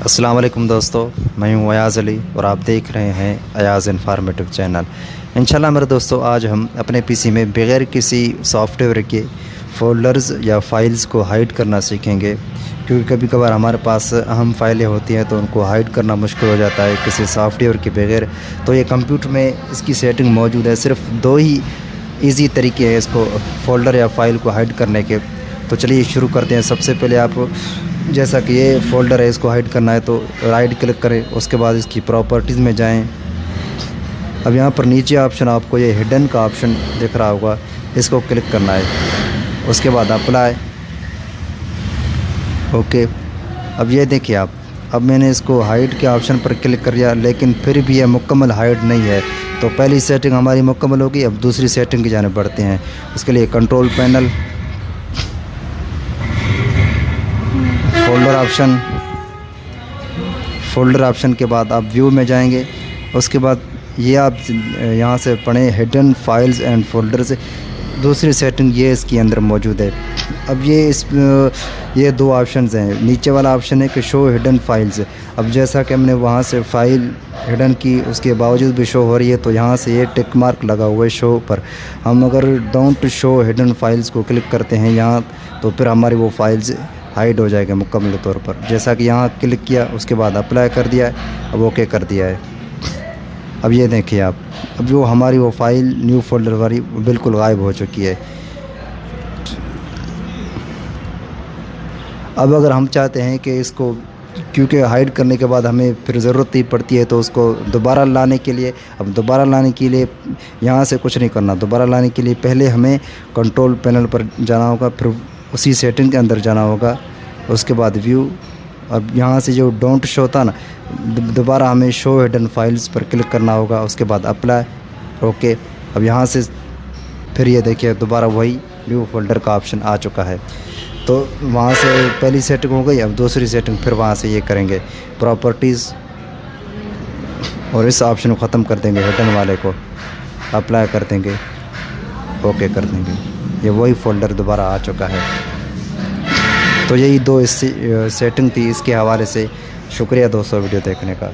अस्सलाम वालेकुम दोस्तों, मैं हूं अयाज़ अली और आप देख रहे हैं अयाज़ इन्फॉर्मेटिव चैनल। इंशाल्लाह मेरे दोस्तों, आज हम अपने पीसी में बग़ैर किसी सॉफ्टवेयर के फ़ोल्डर्स या फाइल्स को हाइड करना सीखेंगे, क्योंकि कभी कभार हमारे पास अहम फाइलें होती हैं तो उनको हाइड करना मुश्किल हो जाता है किसी सॉफ्टवेयर के बगैर। तो ये कंप्यूटर में इसकी सेटिंग मौजूद है। सिर्फ दो ही ईज़ी तरीके हैं इसको फ़ोल्डर या फाइल को हाइड करने के। तो चलिए शुरू करते हैं। सबसे पहले आप, जैसा कि ये फ़ोल्डर है, इसको हाइड करना है तो राइट क्लिक करें, उसके बाद इसकी प्रॉपर्टीज़ में जाएं। अब यहाँ पर नीचे ऑप्शन आपको ये हिडन का ऑप्शन दिख रहा होगा, इसको क्लिक करना है। उसके बाद अप्लाई, ओके। अब ये देखिए आप, अब मैंने इसको हाइड के ऑप्शन पर क्लिक कर दिया, लेकिन फिर भी ये मुकम्मल हाइड नहीं है। तो पहली सेटिंग हमारी मुकम्मल होगी। अब दूसरी सेटिंग की जाने बढ़ते हैं। उसके लिए कंट्रोल पैनल, फ़ोल्डर ऑप्शन के बाद आप व्यू में जाएंगे। उसके बाद ये आप यहाँ से पढ़ें हिडन फाइल्स एंड फ़ोल्डर्स। दूसरी सेटिंग ये इसके अंदर मौजूद है। अब ये दो ऑप्शंस हैं। नीचे वाला ऑप्शन है कि शो हिडन फाइल्स। अब जैसा कि हमने वहाँ से फ़ाइल हिडन की, उसके बावजूद भी शो हो रही है, तो यहाँ से ये टिक मार्क लगा हुआ है शो पर। हम अगर डोंट शो हिडन फाइल्स को क्लिक करते हैं यहाँ, तो फिर हमारी वो फाइल्स हाइड हो जाएगा मुकम्मल तौर पर। जैसा कि यहाँ क्लिक किया, उसके बाद अप्लाई कर दिया है, अब ओके कर दिया है। अब ये देखिए आप, अब जो हमारी वो फ़ाइल न्यू फोल्डर वाली बिल्कुल गायब हो चुकी है। अब अगर हम चाहते हैं कि इसको, क्योंकि हाइड करने के बाद हमें फिर ज़रूरत ही पड़ती है, तो उसको दोबारा लाने के लिए, अब दोबारा लाने के लिए यहाँ से कुछ नहीं करना। दोबारा लाने के लिए पहले हमें कंट्रोल पैनल पर जाना होगा, फिर उसी सेटिंग के अंदर जाना होगा। उसके बाद व्यू, अब यहाँ से जो डोंट शो था ना, दोबारा हमें शो हिडन फाइल्स पर क्लिक करना होगा। उसके बाद अप्लाई, ओके। अब यहाँ से फिर ये देखिए दोबारा वही व्यू फोल्डर का ऑप्शन आ चुका है। तो वहाँ से पहली सेटिंग हो गई। अब दूसरी सेटिंग फिर वहाँ से ये करेंगे प्रॉपर्टीज़, और इस ऑप्शन को ख़त्म कर देंगे, हिडन वाले को अप्लाई कर देंगे, ओके कर देंगे। ये वही फ़ोल्डर दोबारा आ चुका है। तो यही दो सेटिंग थी। इसके हवाले से शुक्रिया दोस्तों वीडियो देखने का।